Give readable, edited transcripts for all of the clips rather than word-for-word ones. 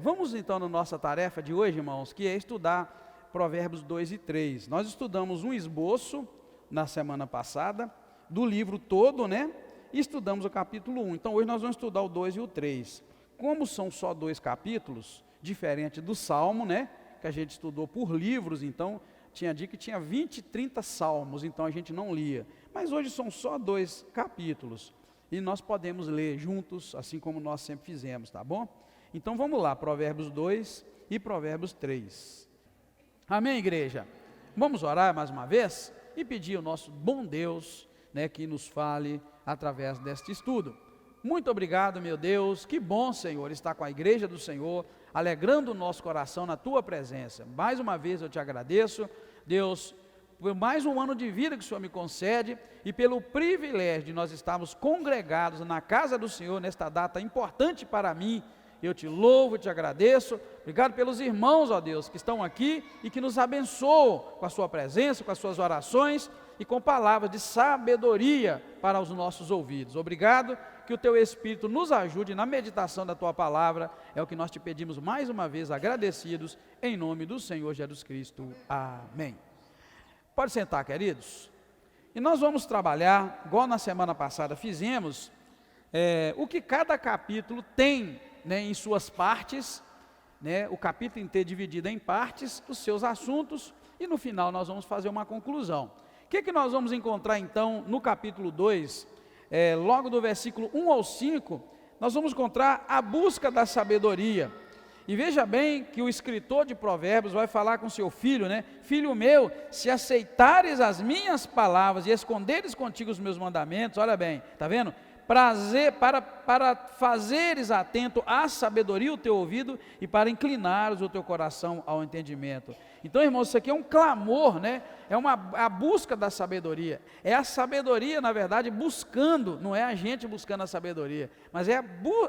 Vamos então na nossa tarefa de hoje, irmãos, que é estudar Provérbios 2 e 3. Nós estudamos um esboço na semana passada, do livro todo, né? E estudamos o capítulo 1. Então hoje nós vamos estudar o 2 e o 3. Como são só 2 capítulos, diferente do Salmo, né? Que a gente estudou por livros, então tinha dia que tinha 20, 30 salmos, então a gente não lia. Mas hoje são só 2 capítulos. E nós podemos ler juntos, assim como nós sempre fizemos, tá bom? Então vamos lá, Provérbios 2 e Provérbios 3. Amém, igreja? Vamos orar mais uma vez e pedir ao nosso bom Deus, né, que nos fale através deste estudo. Muito obrigado, meu Deus, que bom, Senhor, estar com a igreja do Senhor, alegrando o nosso coração na Tua presença. Mais uma vez eu te agradeço, Deus, por mais um ano de vida que o Senhor me concede e pelo privilégio de nós estarmos congregados na casa do Senhor nesta data importante para mim. Eu te louvo e te agradeço, obrigado pelos irmãos, ó Deus, que estão aqui e que nos abençoam com a sua presença, com as suas orações e com palavras de sabedoria para os nossos ouvidos. Obrigado, que o teu Espírito nos ajude na meditação da tua palavra, é o que nós te pedimos mais uma vez, agradecidos, em nome do Senhor Jesus Cristo. Amém. Pode sentar, queridos. E nós vamos trabalhar, igual na semana passada fizemos, o que cada capítulo tem, né, em suas partes, né, o capítulo inteiro dividido em partes, os seus assuntos, e no final nós vamos fazer uma conclusão. O que nós vamos encontrar então no capítulo 2, logo do versículo 1 ao 5, nós vamos encontrar a busca da sabedoria. E veja bem que o escritor de Provérbios vai falar com seu filho, né? Filho meu, se aceitares as minhas palavras e esconderes contigo os meus mandamentos, olha bem, está vendo? Prazer para fazeres atento à sabedoria o teu ouvido e para inclinares o teu coração ao entendimento. Então, irmãos, isso aqui é um clamor, né? É a busca da sabedoria. É a sabedoria, na verdade, buscando, não é a gente buscando a sabedoria, mas é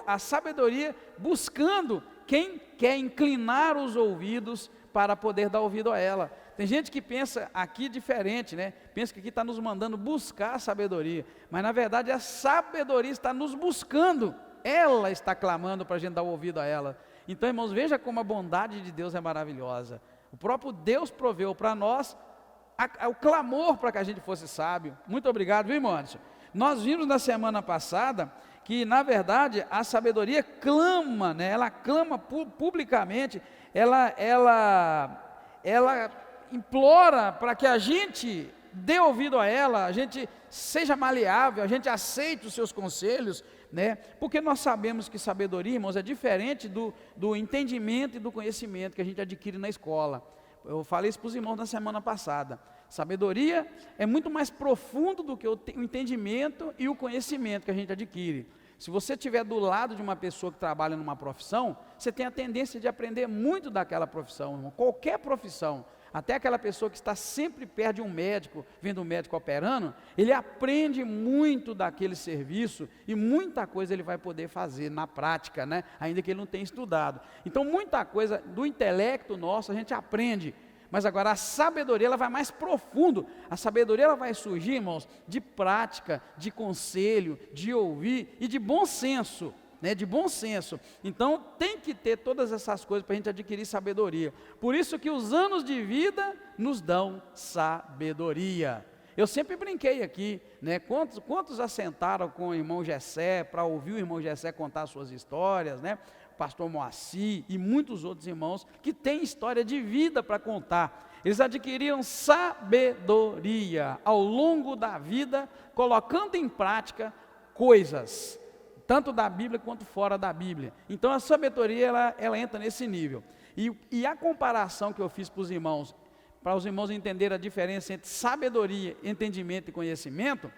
a sabedoria buscando quem quer inclinar os ouvidos para poder dar ouvido a ela. Tem gente que pensa aqui diferente, né? Pensa que aqui está nos mandando buscar a sabedoria, mas na verdade a sabedoria está nos buscando, ela está clamando para a gente dar ouvido a ela. Então, irmãos, veja como a bondade de Deus é maravilhosa. O próprio Deus proveu para nós o clamor para que a gente fosse sábio. Muito obrigado, viu, irmão Anderson? Nós vimos na semana passada que, na verdade, a sabedoria clama, né? Ela clama publicamente, ela implora para que a gente dê ouvido a ela, a gente seja maleável, a gente aceite os seus conselhos, né? Porque nós sabemos que sabedoria, irmãos, é diferente do entendimento e do conhecimento que a gente adquire na escola. Eu falei isso para os irmãos na semana passada. Sabedoria é muito mais profundo do que o entendimento e o conhecimento que a gente adquire. Se você estiver do lado de uma pessoa que trabalha numa profissão, você tem a tendência de aprender muito daquela profissão, irmão. Qualquer profissão. Até aquela pessoa que está sempre perto de um médico, vendo um médico operando, ele aprende muito daquele serviço e muita coisa ele vai poder fazer na prática, né? Ainda que ele não tenha estudado. Então muita coisa do intelecto nosso a gente aprende, mas agora a sabedoria ela vai mais profundo. A sabedoria ela vai surgir, irmãos, de prática, de conselho, de ouvir e de bom senso. Né, de bom senso. Então tem que ter todas essas coisas para a gente adquirir sabedoria. Por isso que os anos de vida nos dão sabedoria. Eu sempre brinquei aqui, né, quantos assentaram com o irmão Gessé para ouvir o irmão Gessé contar suas histórias, né? Pastor Moacir e muitos outros irmãos que têm história de vida para contar. Eles adquiriram sabedoria ao longo da vida, colocando em prática coisas tanto da Bíblia quanto fora da Bíblia. Então a sabedoria ela entra nesse nível. E a comparação que eu fiz para os irmãos entenderem a diferença entre sabedoria, entendimento e conhecimento,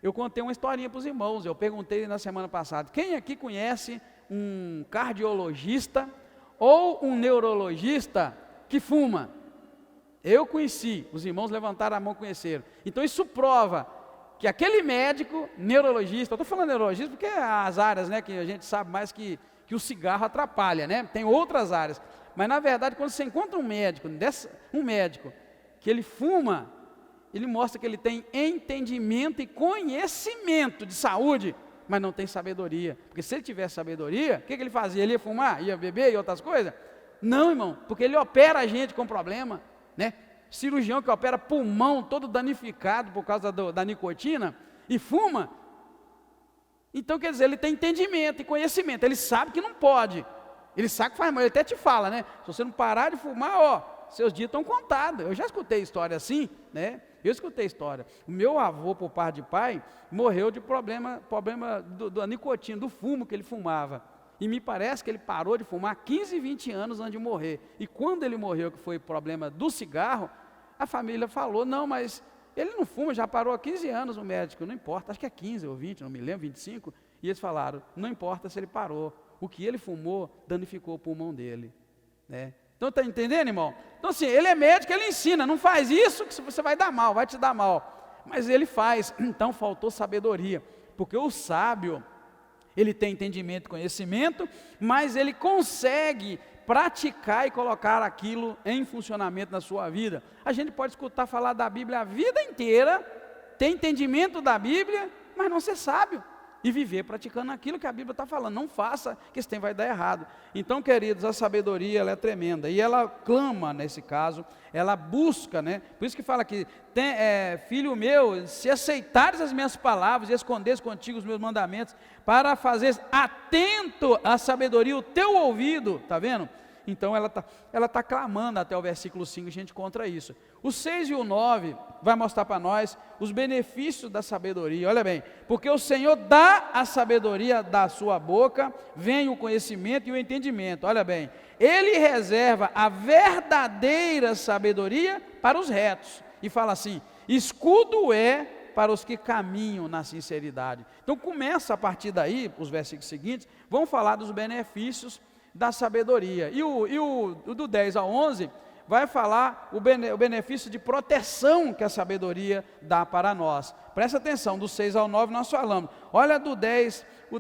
eu contei uma historinha para os irmãos. Eu perguntei na semana passada: quem aqui conhece um cardiologista ou um neurologista que fuma? Eu conheci, os irmãos levantaram a mão e conheceram. Então isso prova que aquele médico, neurologista, eu estou falando neurologista porque é as áreas, né, que a gente sabe mais que o cigarro atrapalha, né? Tem outras áreas, mas na verdade quando você encontra um médico que ele fuma, ele mostra que ele tem entendimento e conhecimento de saúde, mas não tem sabedoria. Porque se ele tivesse sabedoria, o que ele fazia? Ele ia fumar, ia beber e outras coisas? Não, irmão, porque ele opera a gente com problema, né? Cirurgião que opera pulmão todo danificado por causa da nicotina e fuma. Então, quer dizer, ele tem entendimento e conhecimento, ele sabe que não pode, ele sabe que faz mal, ele até te fala, né? Se você não parar de fumar, ó, seus dias estão contados. Eu já escutei história assim, né? Eu escutei história. O meu avô, por parte de pai, morreu de problema da nicotina, do fumo que ele fumava. E me parece que ele parou de fumar 15, 20 anos antes de morrer. E quando ele morreu, que foi problema do cigarro, a família falou, não, mas ele não fuma, já parou há 15 anos o médico, não importa, acho que é 15 ou 20, não me lembro, 25. E eles falaram, não importa se ele parou, o que ele fumou danificou o pulmão dele, né? Então, está entendendo, irmão? Então, assim, ele é médico, ele ensina, não faz isso que você vai dar mal, vai te dar mal. Mas ele faz, então faltou sabedoria, porque o sábio, ele tem entendimento e conhecimento, mas ele consegue praticar e colocar aquilo em funcionamento na sua vida. A gente pode escutar falar da Bíblia a vida inteira, ter entendimento da Bíblia, mas não ser sábio. E viver praticando aquilo que a Bíblia está falando. Não faça, que esse tempo vai dar errado. Então, queridos, a sabedoria, ela é tremenda. E ela clama, nesse caso, ela busca, né? Por isso que fala aqui, filho meu, se aceitares as minhas palavras e esconderes contigo os meus mandamentos, para fazer atento à sabedoria o teu ouvido, está vendo? Então ela tá clamando até o versículo 5, a gente encontra isso. O 6 e o 9 vai mostrar para nós os benefícios da sabedoria. Olha bem, porque o Senhor dá a sabedoria da sua boca, vem o conhecimento e o entendimento. Olha bem, Ele reserva a verdadeira sabedoria para os retos. E fala assim, escudo é para os que caminham na sinceridade. Então começa a partir daí, os versículos seguintes, vão falar dos benefícios da sabedoria. E o do 10 ao 11 vai falar o benefício de proteção que a sabedoria dá para nós. Presta atenção, do 6 ao 9 nós falamos. Olha o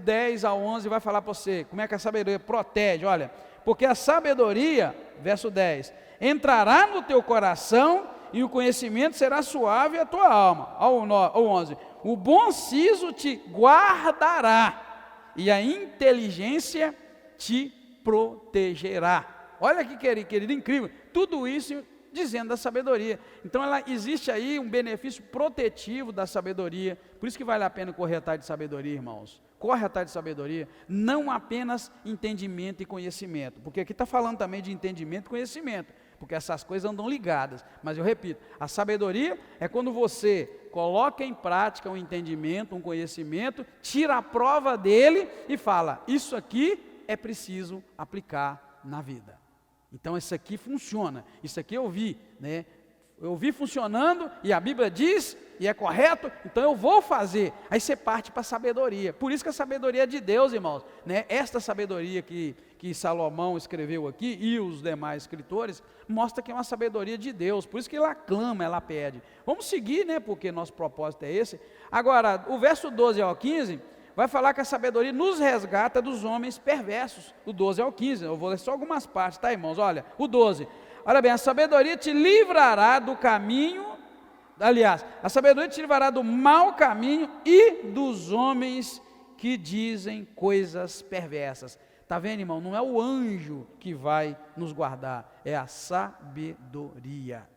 10 ao 11 vai falar para você como é que a sabedoria protege. Olha, porque a sabedoria, verso 10, entrará no teu coração e o conhecimento será suave à tua alma. Ao 11, o bom siso te guardará e a inteligência te protegerá. Olha que querido, incrível, tudo isso dizendo da sabedoria. Então existe aí um benefício protetivo da sabedoria, por isso que vale a pena correr atrás de sabedoria, irmãos. Corre atrás de sabedoria, não apenas entendimento e conhecimento, porque aqui está falando também de entendimento e conhecimento, porque essas coisas andam ligadas, mas eu repito, a sabedoria é quando você coloca em prática um entendimento, um conhecimento, tira a prova dele e fala, isso aqui é preciso aplicar na vida. Então isso aqui funciona, isso aqui eu vi, né? Eu vi funcionando e a Bíblia diz, e é correto, então eu vou fazer. Aí você parte para a sabedoria. Por isso que a sabedoria é de Deus, irmãos, né? Esta sabedoria que Salomão escreveu aqui e os demais escritores, mostra que é uma sabedoria de Deus. Por isso que ela clama, ela pede. Vamos seguir, né? Porque nosso propósito é esse. Agora, o verso 12 ao 15 vai falar que a sabedoria nos resgata dos homens perversos, do 12 ao 15, eu vou ler só algumas partes, tá, irmãos? Olha, o 12, olha bem, a sabedoria te livrará do caminho, aliás, a sabedoria te livrará do mau caminho e dos homens que dizem coisas perversas. Tá vendo, irmão? Não é o anjo que vai nos guardar, é a sabedoria.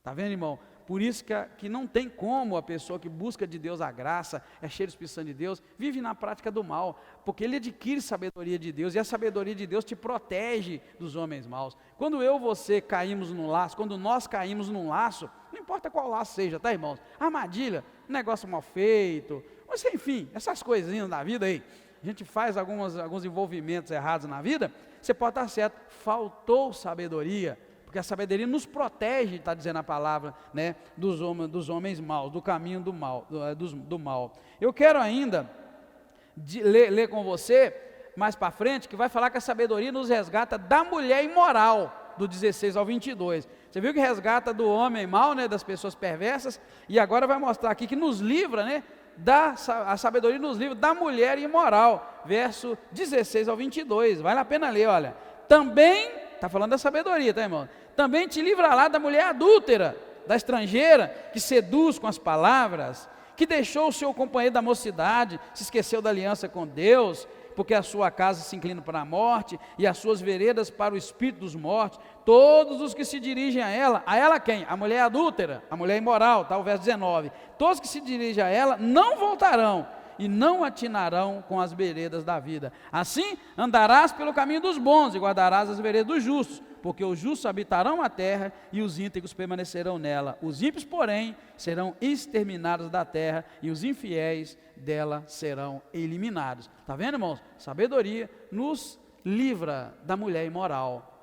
Tá vendo, irmão? Por isso que não tem como a pessoa que busca de Deus a graça, é cheia do Espírito Santo de Deus, vive na prática do mal, porque ele adquire sabedoria de Deus, e a sabedoria de Deus te protege dos homens maus. Quando você caímos num laço, quando nós caímos num laço, não importa qual laço seja, tá, irmãos? Armadilha, negócio mal feito, mas enfim, essas coisinhas da vida aí, a gente faz alguns envolvimentos errados na vida, você pode estar certo, faltou sabedoria, porque a sabedoria nos protege, está dizendo a palavra, né, dos homens maus, do caminho do mal, do mal. Eu quero ainda ler com você, mais para frente, que vai falar que a sabedoria nos resgata da mulher imoral, do 16 ao 22. Você viu que resgata do homem mau, né, das pessoas perversas, e agora vai mostrar aqui que nos livra, né, a sabedoria nos livra da mulher imoral, verso 16 ao 22, vale a pena ler, olha. Também, está falando da sabedoria, tá, irmão? Também te livrará da mulher adúltera, da estrangeira, que seduz com as palavras, que deixou o seu companheiro da mocidade, se esqueceu da aliança com Deus, porque a sua casa se inclina para a morte, e as suas veredas para o espírito dos mortos. Todos os que se dirigem a ela quem? A mulher adúltera, a mulher imoral, tá? O verso 19. Todos que se dirigem a ela não voltarão, e não atinarão com as veredas da vida. Assim andarás pelo caminho dos bons, e guardarás as veredas dos justos, porque os justos habitarão a terra, e os íntegros permanecerão nela. Os ímpios, porém, serão exterminados da terra, e os infiéis dela serão eliminados. Está vendo, irmãos? Sabedoria nos livra da mulher imoral.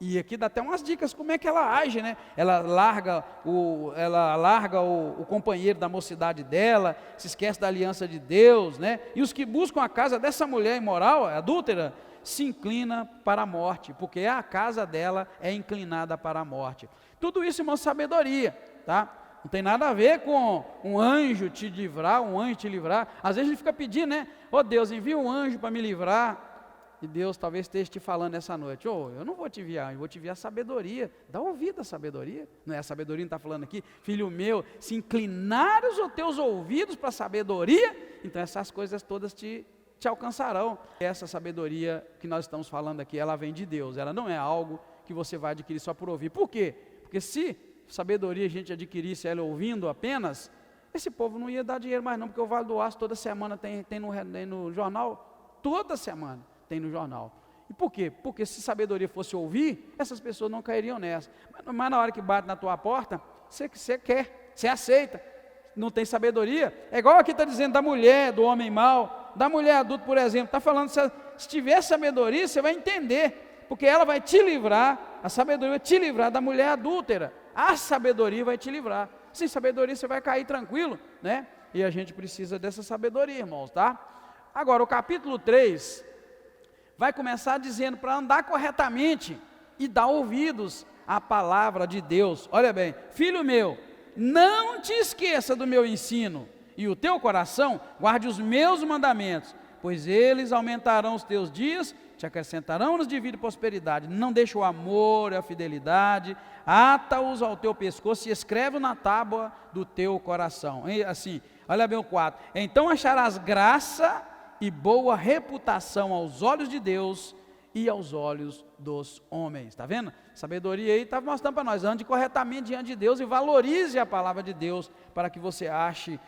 E aqui dá até umas dicas como é que ela age, né? Ela larga o companheiro da mocidade dela, se esquece da aliança de Deus, né? E os que buscam a casa dessa mulher imoral, adúltera, se inclina para a morte, porque a casa dela é inclinada para a morte. Tudo isso, irmão, sabedoria, tá? Não tem nada a ver com um anjo te livrar, um anjo te livrar. Às vezes a gente fica pedindo, né? Ô Deus, envia um anjo para me livrar. E Deus talvez esteja te falando essa noite: eu não vou te enviar, eu vou te enviar sabedoria. Dá ouvido à sabedoria. Não é a sabedoria que está falando aqui? Filho meu, se inclinares os teus ouvidos para a sabedoria, então essas coisas todas te alcançarão. Essa sabedoria que nós estamos falando aqui, ela vem de Deus. Ela não é algo que você vai adquirir só por ouvir. Por quê? Porque se sabedoria a gente adquirisse ela ouvindo apenas, esse povo não ia dar dinheiro mais não, porque o Vale do Aço toda semana tem no jornal, toda semana tem no jornal. E por quê? Porque se sabedoria fosse ouvir, essas pessoas não cairiam nessa. Mas na hora que bate na tua porta, você quer, você aceita. Não tem sabedoria. É igual aqui está dizendo da mulher, do homem mau, da mulher adulta, por exemplo. Está falando, se tiver sabedoria, você vai entender. Porque ela vai te livrar, a sabedoria vai te livrar da mulher adúltera. A sabedoria vai te livrar. Sem sabedoria você vai cair tranquilo, né? E a gente precisa dessa sabedoria, irmãos, tá? Agora, o capítulo 3... vai começar dizendo para andar corretamente e dar ouvidos à palavra de Deus. Olha bem, filho meu, não te esqueça do meu ensino, e o teu coração guarde os meus mandamentos, pois eles aumentarão os teus dias, te acrescentarão anos de vida e prosperidade. Não deixe o amor e a fidelidade, ata-os ao teu pescoço e escreve na tábua do teu coração. E assim, olha bem o 4, então acharás graça e boa reputação aos olhos de Deus e aos olhos dos homens. Está vendo? Sabedoria aí está mostrando para nós: ande corretamente diante de Deus e valorize a palavra de Deus, para que você ache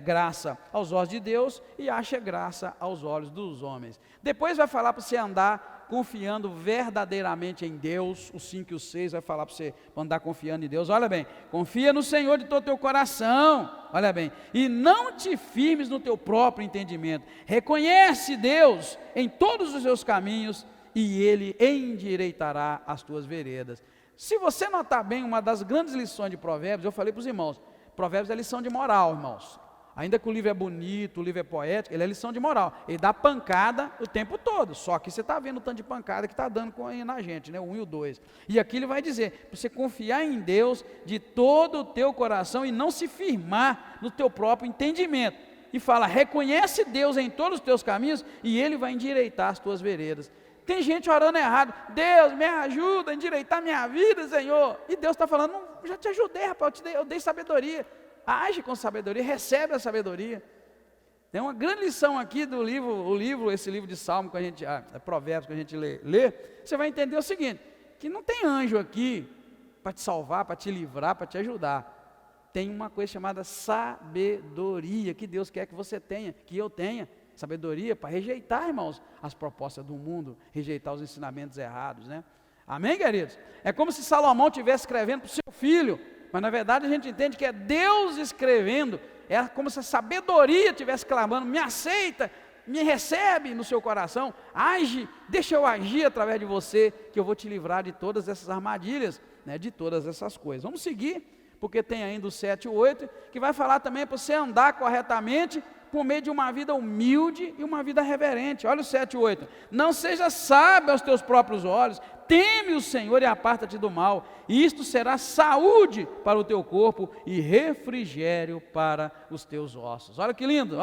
graça aos olhos de Deus e ache graça aos olhos dos homens. Depois vai falar para você andar confiando verdadeiramente em Deus. O 5 e o 6 vai falar para você andar confiando em Deus. Olha bem, confia no Senhor de todo o teu coração, olha bem, e não te firmes no teu próprio entendimento. Reconhece Deus em todos os seus caminhos, e Ele endireitará as tuas veredas. Se você notar bem, uma das grandes lições de Provérbios, eu falei para os irmãos, Provérbios é lição de moral, irmãos. Ainda que o livro é bonito, o livro é poético, ele é lição de moral. Ele dá pancada o tempo todo. Só que você está vendo o tanto de pancada que está dando na gente, né? O 1 e o 2. E aqui ele vai dizer, para você confiar em Deus de todo o teu coração e não se firmar no teu próprio entendimento. E fala, reconhece Deus em todos os teus caminhos e Ele vai endireitar as tuas veredas. Tem gente orando errado: Deus, me ajuda a endireitar minha vida, Senhor. E Deus está falando: não, já te ajudei, rapaz, eu dei sabedoria. Age com sabedoria, recebe a sabedoria. Tem uma grande lição aqui do livro, esse livro de Salmo que a gente, Provérbios que a gente lê, você vai entender o seguinte: que não tem anjo aqui para te salvar, para te livrar, para te ajudar. Tem uma coisa chamada sabedoria, que Deus quer que você tenha, que eu tenha. Sabedoria para rejeitar, irmãos, as propostas do mundo, rejeitar os ensinamentos errados, né? Amém, queridos? É como se Salomão estivesse escrevendo para o seu filho, mas na verdade a gente entende que é Deus escrevendo. É como se a sabedoria estivesse clamando: me aceita, me recebe no seu coração, age, deixa eu agir através de você, que eu vou te livrar de todas essas armadilhas, né, de todas essas coisas. Vamos seguir, porque tem ainda o 7 e o 8, que vai falar também para você andar corretamente, por meio de uma vida humilde e uma vida reverente. Olha o 7 e 8. Não seja sábio aos teus próprios olhos, teme o Senhor e aparta-te do mal, e isto será saúde para o teu corpo e refrigério para os teus ossos. Olha que lindo,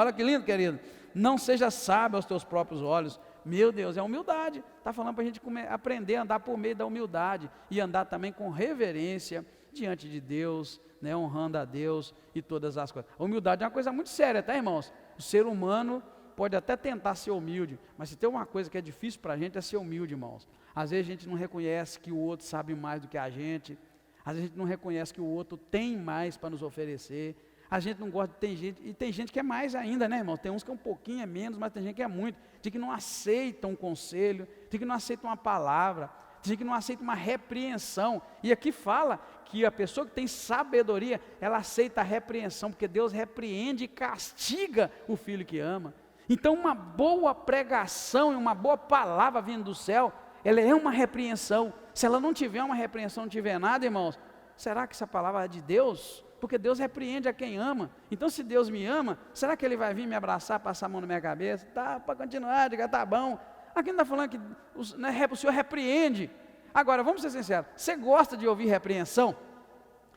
querido. Não seja sábio aos teus próprios olhos. Meu Deus, é humildade. Está falando para a gente aprender a andar por meio da humildade e andar também com reverência diante de Deus, né, honrando a Deus e todas as coisas. A humildade é uma coisa muito séria, tá, irmãos? O ser humano pode até tentar ser humilde, mas se tem uma coisa que é difícil para a gente é ser humilde, irmãos. Às vezes a gente não reconhece que o outro sabe mais do que a gente, às vezes a gente não reconhece que o outro tem mais para nos oferecer, a gente não gosta, tem gente que é mais ainda, né, irmão? Tem uns que é um pouquinho, é menos, mas tem gente que é muito, tem que não aceita um conselho, tem que não aceita uma palavra, tem gente que não aceita uma repreensão, e aqui fala que a pessoa que tem sabedoria, ela aceita a repreensão, porque Deus repreende e castiga o filho que ama. Então uma boa pregação e uma boa palavra vindo do céu, ela é uma repreensão. Se ela não tiver uma repreensão, não tiver nada, irmãos, será que essa palavra é de Deus? Porque Deus repreende a quem ama. Então se Deus me ama, será que Ele vai vir me abraçar, passar a mão na minha cabeça? Tá, para continuar, diga, tá bom. Aqui não está falando que o Senhor repreende. Agora, vamos ser sinceros, você gosta de ouvir repreensão?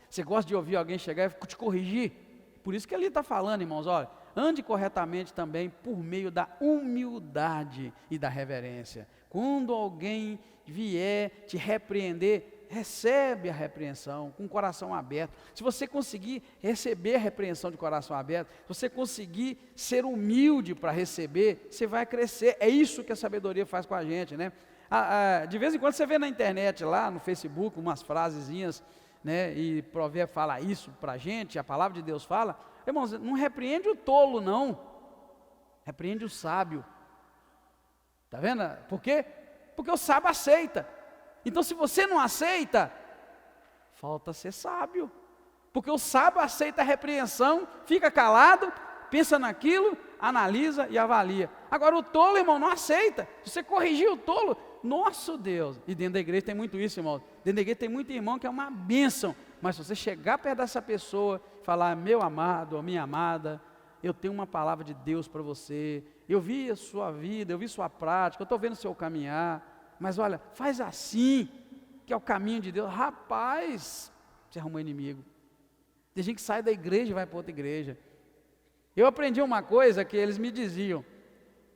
Você gosta de ouvir alguém chegar e te corrigir? Por isso que ele está falando, irmãos, olha, ande corretamente também por meio da humildade e da reverência. Quando alguém vier te repreender, recebe a repreensão com o coração aberto. Se você conseguir receber a repreensão de coração aberto, se você conseguir ser humilde para receber, você vai crescer. É isso que a sabedoria faz com a gente, né? De vez em quando você vê na internet, lá no Facebook, umas frasezinhas, né? E Provérbio fala isso para a gente, a palavra de Deus fala. Irmãos, não repreende o tolo, não. Repreende o sábio. Está vendo? Por quê? Porque o sábio aceita. Então se você não aceita, falta ser sábio. Porque o sábio aceita a repreensão, fica calado, pensa naquilo, analisa e avalia. Agora o tolo, irmão, não aceita. Se você corrigir o tolo, nosso Deus. E dentro da igreja tem muito isso, irmão. Dentro da igreja tem muito irmão que é uma bênção. Mas se você chegar perto dessa pessoa, falar, meu amado ou minha amada, eu tenho uma palavra de Deus para você, eu vi a sua vida, eu vi sua prática, eu estou vendo o seu caminhar, mas olha, faz assim, que é o caminho de Deus. Rapaz, você arrumou inimigo. Tem gente que sai da igreja e vai para outra igreja. Eu aprendi uma coisa que eles me diziam,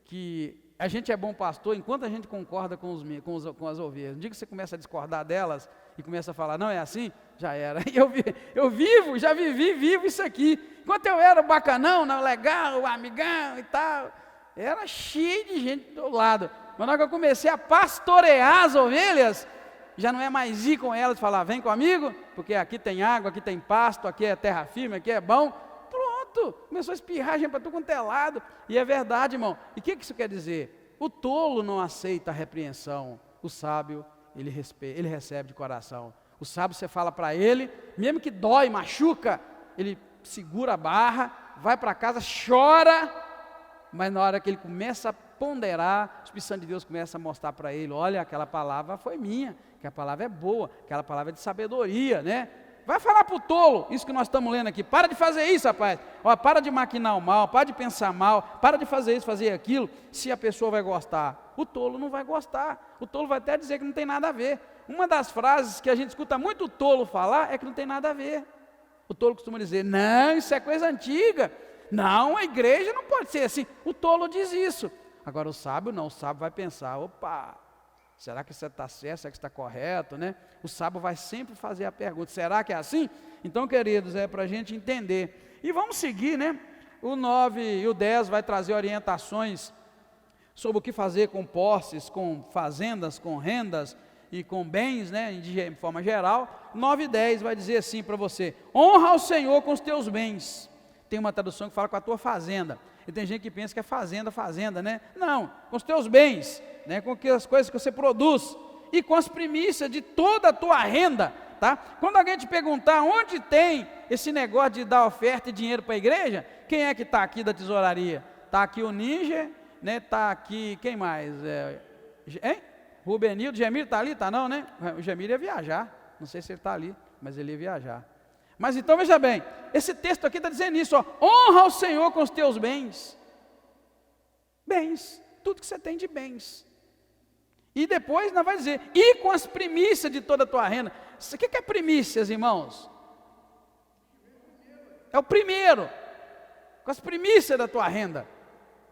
que a gente é bom pastor enquanto a gente concorda com as ovelhas. No dia que você começa a discordar delas e começa a falar, não é assim, já era. Eu já vivi isso aqui. Enquanto eu era bacanão, não, legal, amigão e tal, era cheio de gente do lado. Mas na hora que eu comecei a pastorear as ovelhas, já não é mais ir com elas e falar, vem comigo, porque aqui tem água, aqui tem pasto, aqui é terra firme, aqui é bom. Pronto, começou a espirrar gente para tudo quanto é lado. E é verdade, irmão. E o que isso quer dizer? O tolo não aceita a repreensão, o sábio, ele recebe de coração. O sábio, você fala para ele, mesmo que dói, machuca, ele segura a barra, vai para casa, chora, mas na hora que ele começa a ponderar, o Espírito Santo de Deus começa a mostrar para ele, olha, aquela palavra foi minha, que a palavra é boa, aquela palavra é de sabedoria, né? Vai falar para o tolo, isso que nós estamos lendo aqui, para de fazer isso, rapaz, ó, para de maquinar o mal, para de pensar mal, para de fazer isso, fazer aquilo, se a pessoa vai gostar. O tolo não vai gostar, o tolo vai até dizer que não tem nada a ver. Uma das frases que a gente escuta muito o tolo falar é que não tem nada a ver. O tolo costuma dizer, não, isso é coisa antiga, não, a igreja não pode ser assim. O tolo diz isso. Agora o sábio não, o sábio vai pensar, opa, será que você está certo, será que está correto, né? O sábio vai sempre fazer a pergunta, será que é assim? Então, queridos, é para a gente entender. E vamos seguir, né? O 9 e o 10 vai trazer orientações sobre o que fazer com posses, com fazendas, com rendas e com bens, né, de forma geral. 9 e 10 vai dizer assim para você, honra ao Senhor com os teus bens. Tem uma tradução que fala com a tua fazenda, e tem gente que pensa que é fazenda, né? Não, com os teus bens, né, com as coisas que você produz, e com as primícias de toda a tua renda, tá? Quando alguém te perguntar onde tem esse negócio de dar oferta e dinheiro para a igreja, quem é que está aqui da tesouraria? Está aqui o Ninja, né? Está aqui, quem mais? Hein? Rubenildo, Gemir está ali? Está não, né? O Gemir ia viajar, não sei se ele está ali, mas ele ia viajar. Mas então veja bem, esse texto aqui está dizendo isso, ó, honra ao Senhor com os teus bens. Bens, tudo que você tem de bens. E depois nós vai dizer, e com as primícias de toda a tua renda. O que é primícias, irmãos? É o primeiro, com as primícias da tua renda,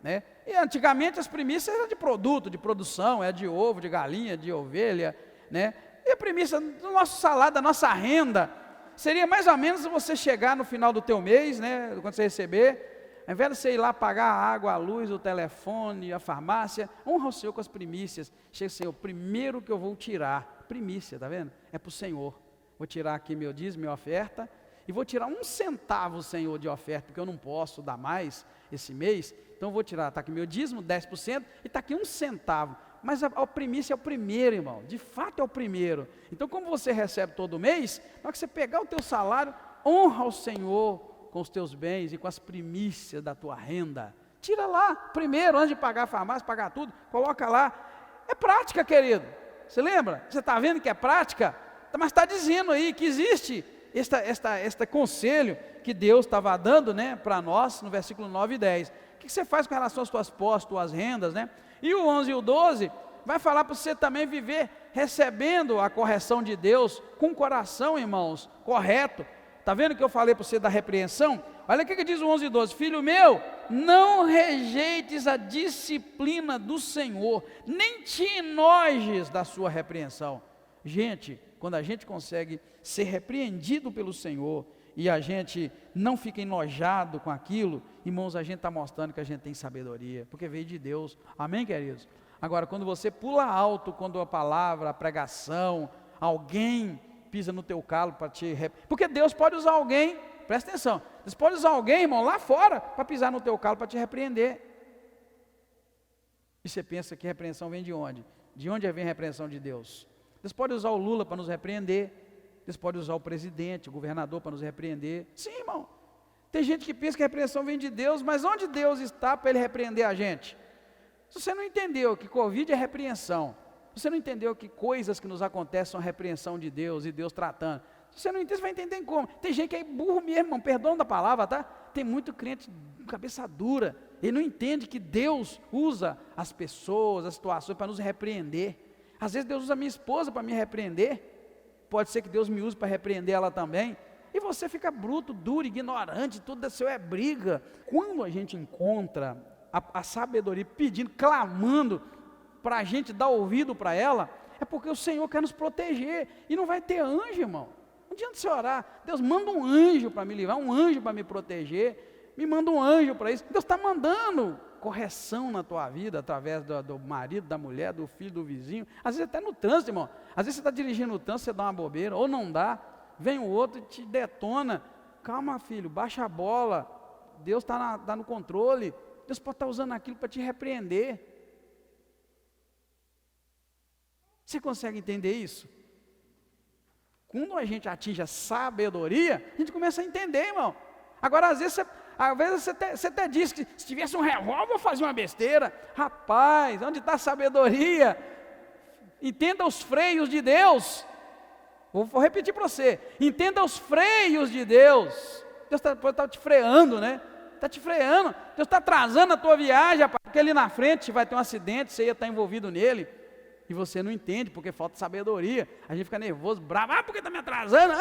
né? E antigamente as primícias eram de produto, de produção, de ovo, de galinha, de ovelha, né? E a primícia do nosso salário, da nossa renda. Seria mais ou menos você chegar no final do teu mês, né, quando você receber, ao invés de você ir lá pagar a água, a luz, o telefone, a farmácia, honra o Senhor com as primícias. Chega, Senhor, primeiro que eu vou tirar, primícia, tá vendo? É para o Senhor. Vou tirar aqui meu dízimo, minha oferta, e vou tirar 1 centavo, Senhor, de oferta, porque eu não posso dar mais esse mês, então eu vou tirar, está aqui meu dízimo, 10%, e está aqui 1 centavo. Mas a primícia é o primeiro, irmão, de fato é o primeiro. Então, como você recebe todo mês, na hora que você pegar o teu salário, honra ao Senhor com os teus bens e com as primícias da tua renda. Tira lá, primeiro, antes de pagar a farmácia, pagar tudo, coloca lá. É prática, querido. Você lembra? Você está vendo que é prática? Mas está dizendo aí que existe este conselho que Deus estava dando, né, para nós, no versículo 9 e 10. O que você faz com relação às tuas posses, tuas rendas, né? E o 11 e o 12 vai falar para você também viver recebendo a correção de Deus com o coração, irmãos, correto. Está vendo que eu falei para você da repreensão? Olha o que diz o 11 e 12. Filho meu, não rejeites a disciplina do Senhor, nem te enojes da sua repreensão. Gente, quando a gente consegue ser repreendido pelo Senhor e a gente não fica enojado com aquilo, irmãos, a gente está mostrando que a gente tem sabedoria, porque veio de Deus. Amém, queridos? Agora, quando você pula alto, quando a palavra, a pregação, alguém pisa no teu calo para te... Porque Deus pode usar alguém, presta atenção, Deus pode usar alguém, irmão, lá fora, para pisar no teu calo, para te repreender. E você pensa que repreensão vem de onde? De onde vem a repreensão de Deus? Deus pode usar o Lula para nos repreender, Deus pode usar o presidente, o governador para nos repreender. Sim, irmão. Tem gente que pensa que a repreensão vem de Deus, mas onde Deus está para Ele repreender a gente? Se você não entendeu que Covid é repreensão, se você não entendeu que coisas que nos acontecem são repreensão de Deus e Deus tratando, se você não entende, você vai entender como. Tem gente que é burro mesmo, irmão, perdão da palavra, tá? Tem muito crente com cabeça dura, ele não entende que Deus usa as pessoas, as situações para nos repreender. Às vezes Deus usa a minha esposa para me repreender, pode ser que Deus me use para repreender ela também, e você fica bruto, duro, ignorante, tudo seu é briga. Quando a gente encontra a sabedoria pedindo, clamando, para a gente dar ouvido para ela, é porque o Senhor quer nos proteger, e não vai ter anjo, irmão. Não adianta você orar, Deus manda um anjo para me livrar, um anjo para me proteger, me manda um anjo para isso. Deus está mandando correção na tua vida, através do marido, da mulher, do filho, do vizinho, às vezes até no trânsito, irmão. Às vezes você está dirigindo no trânsito, você dá uma bobeira, ou não dá, vem o outro e te detona. Calma, filho, baixa a bola, Deus está no controle, Deus pode estar usando aquilo para te repreender. Você consegue entender isso? Quando a gente atinge a sabedoria, a gente começa a entender, irmão. Agora, às vezes você até diz que se tivesse um revólver eu fazia uma besteira. Rapaz, onde está a sabedoria? Entenda os freios de Deus. Vou repetir para você. Entenda os freios de Deus. Deus está te freando, né? Está te freando. Deus está atrasando a tua viagem, rapaz, porque ali na frente vai ter um acidente, você ia estar envolvido nele. E você não entende, porque falta sabedoria. A gente fica nervoso, bravo, porque está me atrasando.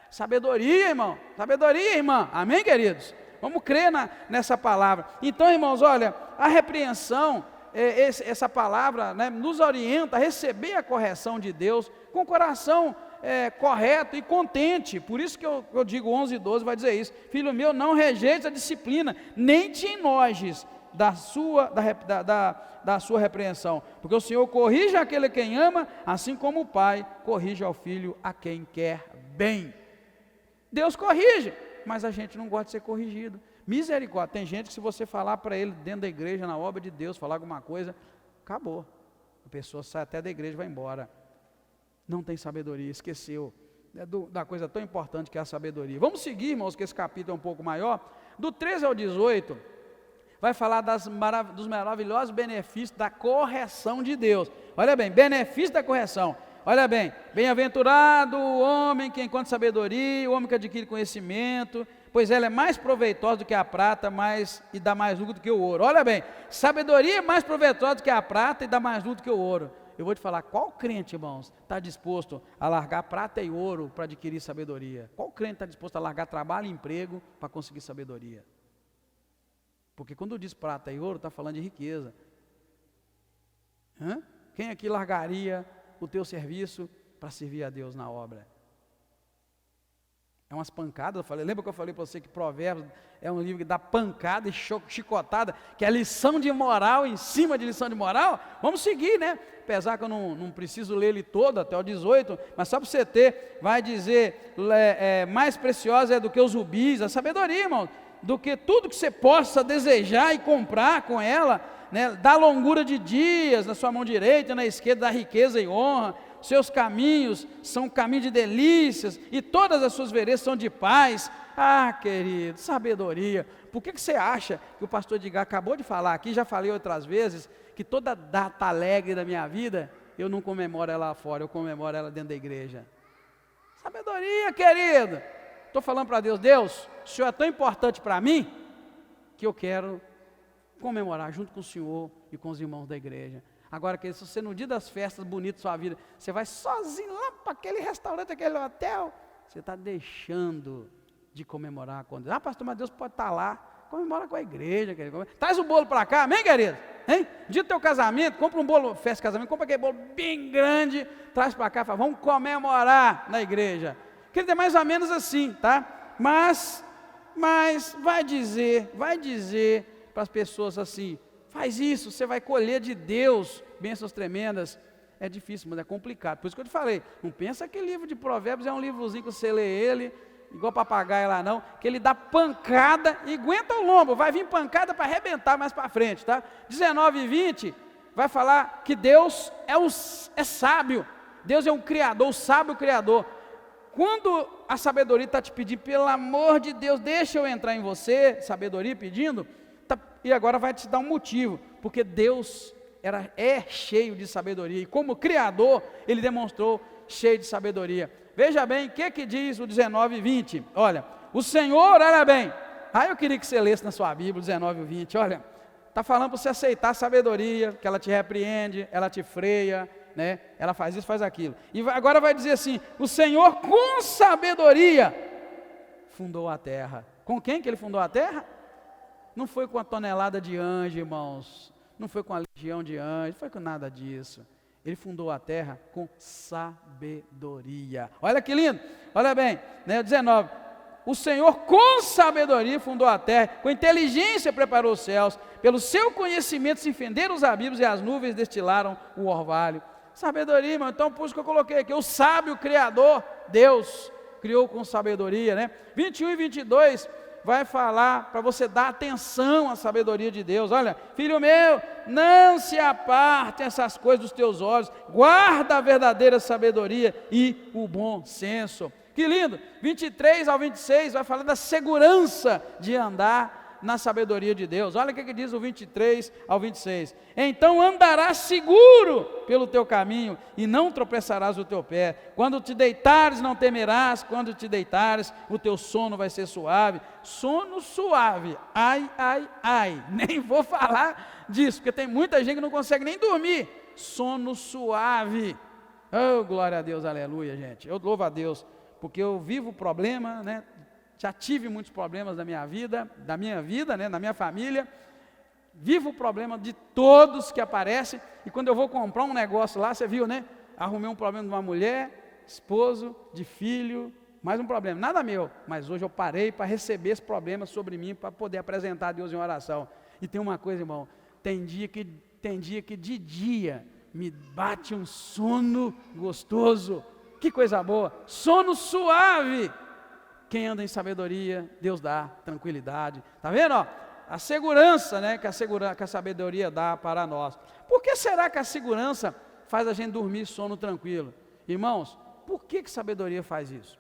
Sabedoria, irmão. Sabedoria, irmã. Amém, queridos? Vamos crer nessa palavra. Então, irmãos, olha, a repreensão, essa palavra, né, nos orienta a receber a correção de Deus com o coração correto e contente. Por isso que eu digo 11 e 12 vai dizer isso. Filho meu, não rejeites a disciplina, nem te enojes da sua repreensão, porque o Senhor corrige aquele a quem ama, assim como o pai corrige ao filho a quem quer bem. Deus corrige, mas a gente não gosta de ser corrigido. Misericórdia, tem gente que se você falar para ele dentro da igreja, na obra de Deus, falar alguma coisa, acabou, a pessoa sai até da igreja e vai embora. Não tem sabedoria, esqueceu da coisa tão importante que é a sabedoria. Vamos seguir, irmãos, que esse capítulo é um pouco maior. Do 13 ao 18 vai falar dos maravilhosos benefícios da correção de Deus. Olha bem, benefício da correção. Olha bem, bem-aventurado o homem que encontra sabedoria, o homem que adquire conhecimento, pois ela é mais proveitosa do que a prata, e dá mais lucro do que o ouro. Olha bem, sabedoria é mais proveitosa do que a prata e dá mais lucro do que o ouro. Eu vou te falar, qual crente, irmãos, está disposto a largar prata e ouro para adquirir sabedoria? Qual crente está disposto a largar trabalho e emprego para conseguir sabedoria? Porque quando diz prata e ouro, está falando de riqueza. Quem aqui largaria o teu serviço para servir a Deus na obra? É umas pancadas, lembra que eu falei para você que Provérbios é um livro que dá pancada e chicotada, que é lição de moral em cima de lição de moral? Vamos seguir, né? Apesar que eu não preciso ler ele todo, até o 18, mas só para você ter, vai dizer, mais preciosa é do que os rubis, a sabedoria, irmão, do que tudo que você possa desejar e comprar com ela, né? Dá longura de dias na sua mão direita, na esquerda dá riqueza e honra. Seus caminhos são caminhos de delícias, e todas as suas veredas são de paz. Ah, querido, sabedoria. Por que você acha que o pastor Edgar acabou de falar aqui, já falei outras vezes, que toda data alegre da minha vida, eu não comemoro ela lá fora, eu comemoro ela dentro da igreja? Sabedoria, querido. Estou falando para Deus, Deus, o Senhor é tão importante para mim, que eu quero comemorar junto com o Senhor e com os irmãos da igreja. Agora, que se você no dia das festas bonitas da sua vida, você vai sozinho lá para aquele restaurante, aquele hotel, você está deixando de comemorar com Deus. Ah, pastor, mas Deus pode estar lá, comemora com a igreja, querido. Traz o bolo para cá, amém, querido? Hein? Dia do teu casamento, compra um bolo, festa de casamento, compra aquele bolo bem grande, traz para cá, fala, vamos comemorar na igreja. Querido, é mais ou menos assim, tá? Mas vai dizer para as pessoas assim, faz isso, você vai colher de Deus bênçãos tremendas. É difícil, mas é complicado. Por isso que eu te falei, não pensa que livro de Provérbios é um livrozinho que você lê ele, igual papagaio lá não, que ele dá pancada e aguenta o lombo, vai vir pancada para arrebentar mais para frente, tá? 19 e 20 vai falar que Deus é sábio, Deus é um criador, o sábio criador. Quando a sabedoria está te pedindo, pelo amor de Deus, deixa eu entrar em você, sabedoria pedindo, e agora vai te dar um motivo, porque Deus é cheio de sabedoria, e como Criador, Ele demonstrou cheio de sabedoria. Veja bem, o que diz o 19 e 20? Olha, o Senhor, olha bem, eu queria que você lesse na sua Bíblia, 19 e 20, olha, está falando para você aceitar a sabedoria, que ela te repreende, ela te freia, né? Ela faz isso, faz aquilo, e agora vai dizer assim, o Senhor com sabedoria, fundou a terra. Com quem que Ele fundou a terra? Não foi com a tonelada de anjos, irmãos, não foi com a legião de anjos, não foi com nada disso. Ele fundou a terra com sabedoria. Olha que lindo, olha bem, né? 19, o Senhor com sabedoria fundou a terra, com inteligência preparou os céus, pelo seu conhecimento se fenderam os abismos e as nuvens destilaram o orvalho. Sabedoria, irmão, então por isso que eu coloquei aqui, o sábio Criador, Deus criou com sabedoria, né? 21 e 22 vai falar para você dar atenção à sabedoria de Deus. Olha, filho meu, não se aparte essas coisas dos teus olhos, guarda a verdadeira sabedoria e o bom senso. Que lindo, 23 ao 26 vai falar da segurança de andar na sabedoria de Deus. Olha o que diz o 23 ao 26. Então andarás seguro pelo teu caminho e não tropeçarás o teu pé. Quando te deitares não temerás, quando te deitares o teu sono vai ser suave. Sono suave, ai, nem vou falar disso, porque tem muita gente que não consegue nem dormir. Sono suave, oh glória a Deus, aleluia gente, eu louvo a Deus, porque eu vivo problema, né? Já tive muitos problemas na minha vida, né, na minha família, vivo o problema de todos que aparecem, e quando eu vou comprar um negócio lá, você viu, né, arrumei um problema de uma mulher, esposo, de filho, mais um problema, nada meu, mas hoje eu parei para receber esse problema sobre mim, para poder apresentar a Deus em oração. E tem uma coisa, irmão, tem dia que de dia me bate um sono gostoso, que coisa boa, sono suave. Quem anda em sabedoria, Deus dá tranquilidade. Está vendo? Ó, a segurança, né, que a sabedoria dá para nós. Por que será que a segurança faz a gente dormir sono tranquilo? Irmãos, por que sabedoria faz isso?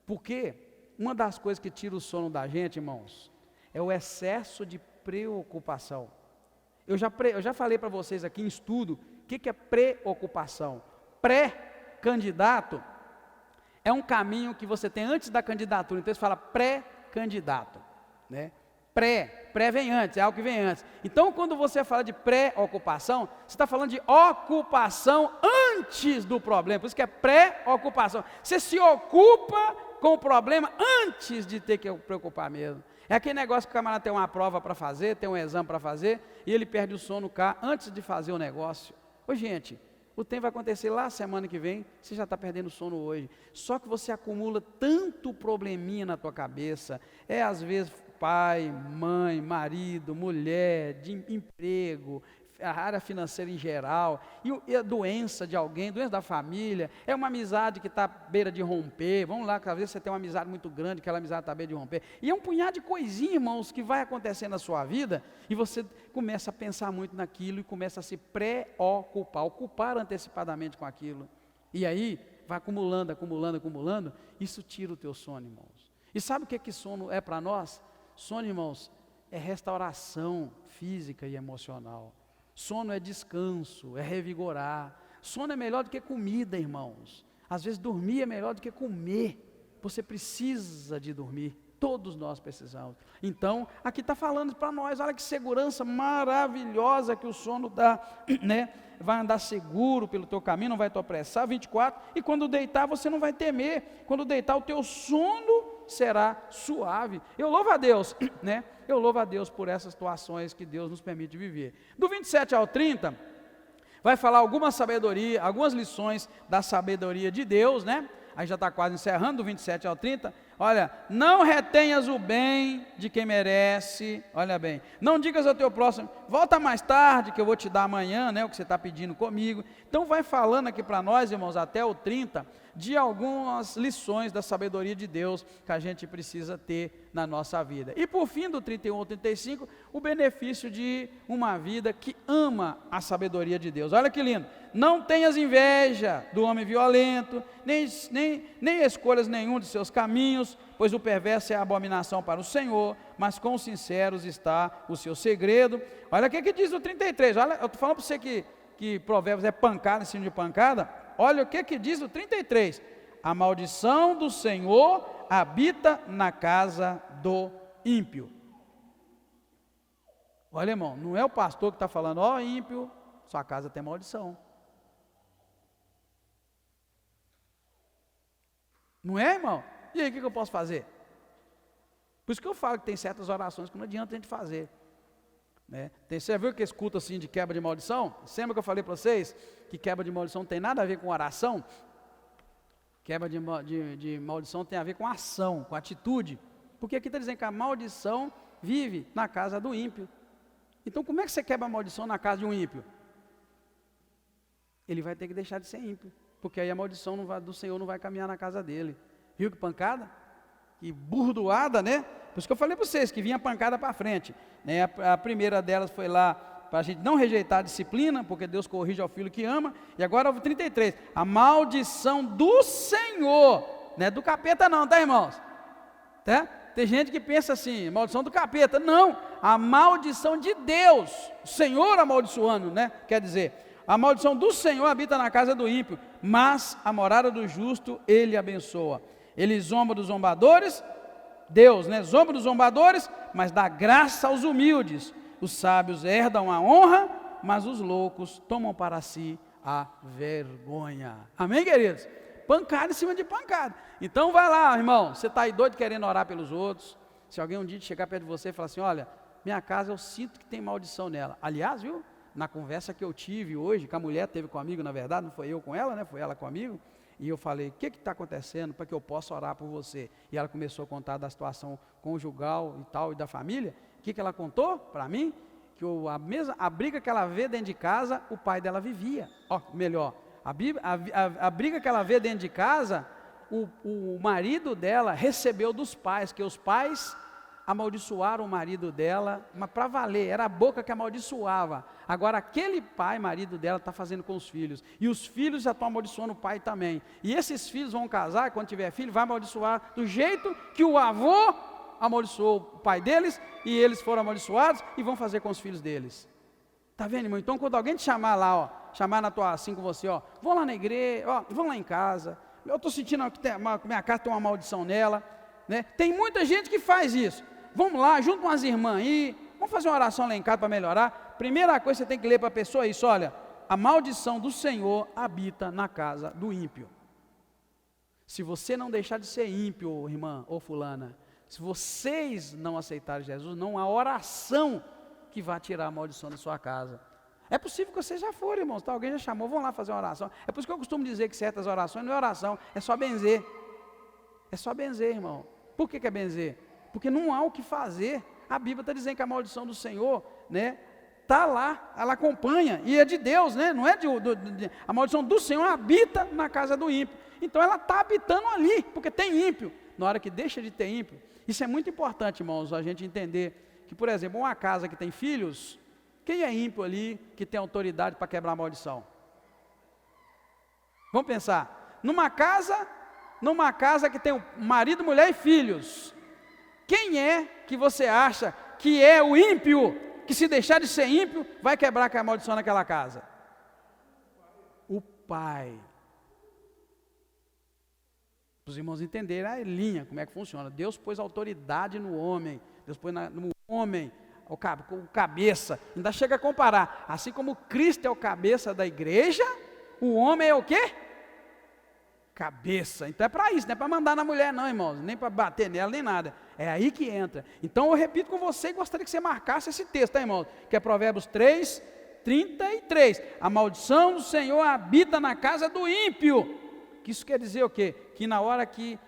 Porque uma das coisas que tira o sono da gente, irmãos, é o excesso de preocupação. Eu já falei para vocês aqui em estudo, o que é preocupação? Pré-candidato é um caminho que você tem antes da candidatura, então você fala pré-candidato, né? Pré vem antes, é algo que vem antes. Então quando você fala de pré-ocupação, você está falando de ocupação antes do problema, por isso que é pré-ocupação. Você se ocupa com o problema antes de ter que preocupar mesmo. É aquele negócio que o camarada tem uma prova para fazer, tem um exame para fazer, e ele perde o sono cá antes de fazer o negócio. Ô gente, O trem vai acontecer lá semana que vem, você já está perdendo sono hoje. Só que você acumula tanto probleminha na tua cabeça, às vezes pai, mãe, marido, mulher, de emprego, a área financeira em geral, e a doença de alguém, doença da família, é uma amizade que está à beira de romper, vamos lá, que às vezes você tem uma amizade muito grande, aquela amizade está à beira de romper, e é um punhado de coisinhas, irmãos, que vai acontecer na sua vida, e você começa a pensar muito naquilo, e começa a se preocupar, ocupar antecipadamente com aquilo, e aí, vai acumulando, acumulando, acumulando, isso tira o teu sono, irmãos. E sabe o que sono é para nós? Sono, irmãos, é restauração física e emocional. Sono é descanso, é revigorar. Sono é melhor do que comida, irmãos. Às vezes dormir é melhor do que comer. Você precisa de dormir. Todos nós precisamos. Então, aqui está falando para nós, olha que segurança maravilhosa que o sono dá, né? Vai andar seguro pelo teu caminho, não vai te apressar, 24, e quando deitar você não vai temer. Quando deitar o teu sono será suave. Eu louvo a Deus, né? Eu louvo a Deus por essas situações que Deus nos permite viver. Do 27 ao 30, vai falar alguma sabedoria, algumas lições da sabedoria de Deus, né? Aí já está quase encerrando, do 27 ao 30, olha, não retenhas o bem de quem merece, olha bem, não digas ao teu próximo, volta mais tarde que eu vou te dar amanhã, né, o que você está pedindo comigo. Então vai falando aqui para nós, irmãos, até o 30, de algumas lições da sabedoria de Deus que a gente precisa ter na nossa vida. E por fim, do 31 ao 35, o benefício de uma vida que ama a sabedoria de Deus. Olha que lindo, não tenhas inveja do homem violento, nem escolhas nenhum de seus caminhos, pois o perverso é a abominação para o Senhor, mas com os sinceros está o seu segredo. Olha o que diz o 33, olha, eu estou falando para você que Provérbios é pancada em cima de pancada. Olha o que diz o 33, a maldição do Senhor habita na casa do ímpio. Olha, irmão, não é o pastor que está falando, ó ímpio, sua casa tem maldição. Não é, irmão? E aí, o que eu posso fazer? Por isso que eu falo que tem certas orações que não adianta a gente fazer. Né? Você viu que escuta assim de quebra de maldição? Lembra que eu falei para vocês que quebra de maldição não tem nada a ver com oração? Quebra de maldição tem a ver com ação, com atitude. Porque aqui está dizendo que a maldição vive na casa do ímpio. Então como é que você quebra a maldição na casa de um ímpio? Ele vai ter que deixar de ser ímpio, porque aí a maldição do Senhor não vai caminhar na casa dele. Viu que pancada? Que burdoada, né? Por isso que eu falei para vocês, que vinha pancada para frente, né? A primeira delas foi lá, para a gente não rejeitar a disciplina, porque Deus corrige ao filho que ama, e agora o 33, a maldição do Senhor, não é do capeta não, tá, irmãos? Tá? Tem gente que pensa assim, maldição do capeta, não, a maldição de Deus, o Senhor amaldiçoando, né? Quer dizer, a maldição do Senhor habita na casa do ímpio, mas a morada do justo Ele abençoa. Ele zomba dos zombadores, Deus, né? Zomba dos zombadores, mas dá graça aos humildes. Os sábios herdam a honra, mas os loucos tomam para si a vergonha. Amém, queridos? Pancada em cima de pancada. Então vai lá, irmão, você está aí doido querendo orar pelos outros. Se alguém um dia chegar perto de você e falar assim, olha, minha casa eu sinto que tem maldição nela. Aliás, viu, na conversa que eu tive hoje, que a mulher teve comigo, na verdade, não foi eu com ela, né? Foi ela comigo. E eu falei, o que está acontecendo para que eu possa orar por você? E ela começou a contar da situação conjugal e tal, e da família. O que ela contou para mim? Que a briga que ela vê dentro de casa, o pai dela vivia. Melhor, a briga que ela vê dentro de casa, o marido dela recebeu dos pais, que os pais amaldiçoaram o marido dela, mas para valer, era a boca que amaldiçoava. Agora aquele pai, marido dela, está fazendo com os filhos, e os filhos já estão amaldiçoando o pai também, e esses filhos vão casar, e quando tiver filho, vai amaldiçoar do jeito que o avô amaldiçoou o pai deles, e eles foram amaldiçoados, e vão fazer com os filhos deles. Está vendo, irmão? Então quando alguém te chamar lá, chamar na tua, assim com você, vão lá na igreja, vão lá em casa, eu estou sentindo que minha casa tem uma maldição nela, né? Tem muita gente que faz isso. Vamos lá, junto com as irmãs aí, vamos fazer uma oração lá em casa para melhorar. Primeira coisa que você tem que ler para a pessoa é isso, olha, a maldição do Senhor habita na casa do ímpio. Se você não deixar de ser ímpio, irmã ou fulana, se vocês não aceitarem Jesus, não há oração que vá tirar a maldição da sua casa. É possível que vocês já foram, irmãos, tá? Alguém já chamou, vão lá fazer uma oração. É por isso que eu costumo dizer que certas orações não é oração, é só benzer. É só benzer, irmão. Por que é benzer? Porque não há o que fazer. A Bíblia está dizendo que a maldição do Senhor, né, está lá, ela acompanha, e é de Deus, né? Não é a maldição do Senhor habita na casa do ímpio. Então ela está habitando ali, porque tem ímpio. Na hora que deixa de ter ímpio, isso é muito importante, irmãos, a gente entender que, por exemplo, uma casa que tem filhos, quem é ímpio ali que tem autoridade para quebrar a maldição? Vamos pensar, numa casa que tem um marido, mulher e filhos, quem é que você acha que é o ímpio, que se deixar de ser ímpio, vai quebrar a maldição naquela casa? O pai. Para os irmãos entenderem a linha, como é que funciona. Deus pôs autoridade no homem, Deus pôs no homem o cabeça, ainda chega a comparar, assim como Cristo é o cabeça da igreja, o homem é o quê? Cabeça. Então é para isso, não é para mandar na mulher não, irmãos, nem para bater nela, nem nada, é aí que entra. Então eu repito com você e gostaria que você marcasse esse texto, tá, irmãos? Que é Provérbios 3, 33, a maldição do Senhor habita na casa do ímpio. Que isso quer dizer o quê? Que na hora que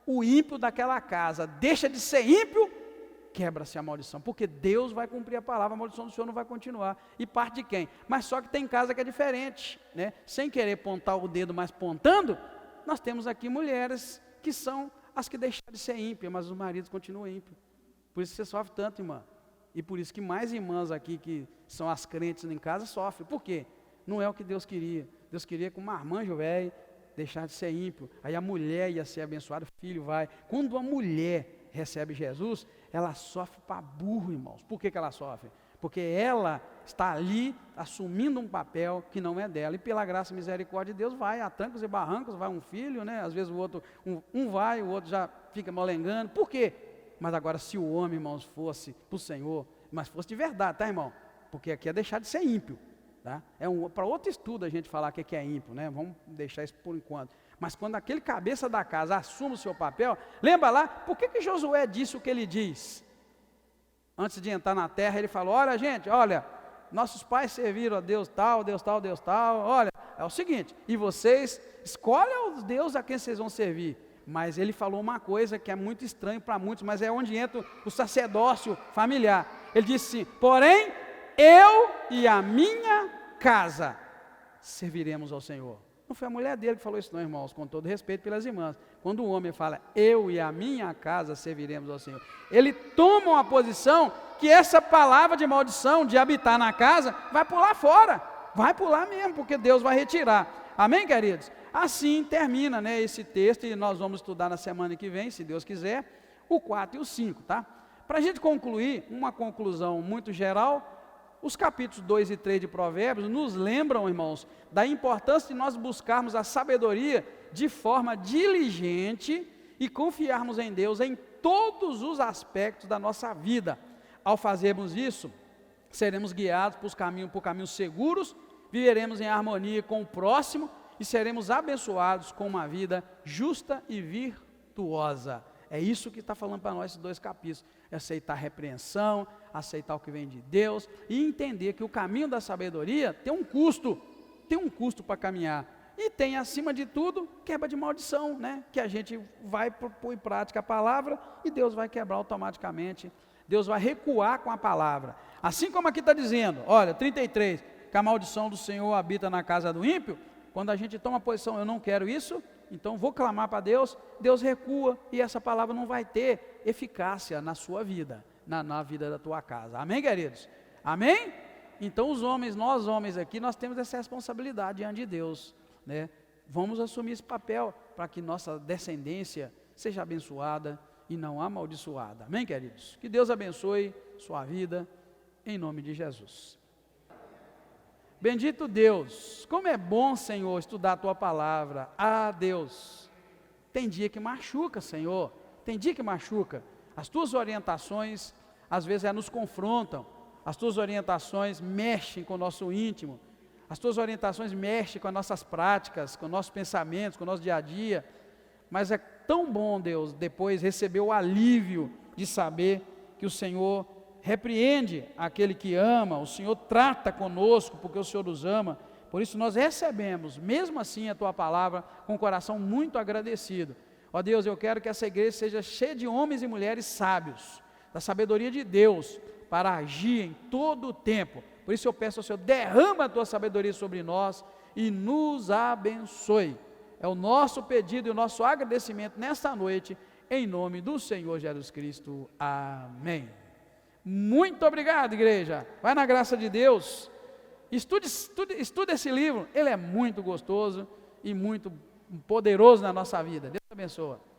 o ímpio daquela casa deixa de ser ímpio, quebra-se a maldição, porque Deus vai cumprir a palavra, a maldição do Senhor não vai continuar. E parte de quem? Mas só que tem casa que é diferente, né? Sem querer apontar o dedo, mas pontando, nós temos aqui mulheres que são as que deixaram de ser ímpias, mas os maridos continuam ímpios. Por isso você sofre tanto, irmã. E por isso que mais irmãs aqui que são as crentes em casa sofrem. Por quê? Não é o que Deus queria. Deus queria que um marmanjo velho deixar de ser ímpio. Aí a mulher ia ser abençoada, o filho vai. Quando a mulher recebe Jesus, ela sofre para burro, irmãos. Por que ela sofre? Porque ela está ali assumindo um papel que não é dela. E pela graça e misericórdia de Deus vai a trancos e barrancos, vai um filho, né? Às vezes o outro, um vai, o outro já fica molengando. Por quê? Mas agora se o homem, irmãos, fosse para o Senhor, mas fosse de verdade, tá, irmão? Porque aqui é deixar de ser ímpio, tá? Para outro estudo a gente falar o que é ímpio, né? Vamos deixar isso por enquanto. Mas quando aquele cabeça da casa assume o seu papel, lembra lá, por que Josué disse o que ele diz? Antes de entrar na terra, ele falou, olha gente, olha, nossos pais serviram a Deus tal, Deus tal, Deus tal, olha, é o seguinte, e vocês, escolham os deuses a quem vocês vão servir. Mas ele falou uma coisa que é muito estranho para muitos, mas é onde entra o sacerdócio familiar. Ele disse assim, porém, eu e a minha casa serviremos ao Senhor. Não foi a mulher dele que falou isso não, irmãos, com todo respeito pelas irmãs. Quando o homem fala, eu e a minha casa serviremos ao Senhor, ele toma uma posição que essa palavra de maldição, de habitar na casa, vai pular fora, vai pular mesmo, porque Deus vai retirar. Amém, queridos? Assim termina, né, esse texto, e nós vamos estudar na semana que vem, se Deus quiser, o 4 e o 5, tá? Para a gente concluir, uma conclusão muito geral, os capítulos 2 e 3 de Provérbios nos lembram, irmãos, da importância de nós buscarmos a sabedoria de forma diligente e confiarmos em Deus em todos os aspectos da nossa vida. Ao fazermos isso, seremos guiados por caminhos seguros, viveremos em harmonia com o próximo e seremos abençoados com uma vida justa e virtuosa. É isso que está falando para nós esses dois capítulos, é aceitar a repreensão, aceitar o que vem de Deus e entender que o caminho da sabedoria tem um custo para caminhar. E tem, acima de tudo, quebra de maldição, né? Que a gente vai pôr em prática a palavra e Deus vai quebrar automaticamente, Deus vai recuar com a palavra. Assim como aqui está dizendo, olha, 33, que a maldição do Senhor habita na casa do ímpio, quando a gente toma a posição, eu não quero isso, então vou clamar para Deus, Deus recua e essa palavra não vai ter eficácia na sua vida, na vida da tua casa. Amém, queridos? Amém? Então os homens, nós homens aqui, nós temos essa responsabilidade diante de Deus, né? Vamos assumir esse papel para que nossa descendência seja abençoada e não amaldiçoada. Amém, queridos? Que Deus abençoe sua vida, em nome de Jesus. Bendito Deus, como é bom, Senhor, estudar a Tua Palavra. Ah, Deus, tem dia que machuca, Senhor, tem dia que machuca. As Tuas orientações, às vezes, nos confrontam. As Tuas orientações mexem com o nosso íntimo. As Tuas orientações mexem com as nossas práticas, com os nossos pensamentos, com o nosso dia a dia. Mas é tão bom, Deus, depois receber o alívio de saber que o Senhor repreende aquele que ama, o Senhor trata conosco, porque o Senhor nos ama. Por isso nós recebemos, mesmo assim, a Tua palavra com o coração muito agradecido. Ó Deus, eu quero que essa igreja seja cheia de homens e mulheres sábios, da sabedoria de Deus, para agir em todo o tempo. Por isso eu peço ao Senhor, derrama a Tua sabedoria sobre nós e nos abençoe. É o nosso pedido e o nosso agradecimento nesta noite, em nome do Senhor Jesus Cristo. Amém. Muito obrigado, igreja. Vai na graça de Deus. Estude esse livro. Ele é muito gostoso e muito poderoso na nossa vida. Deus te abençoe.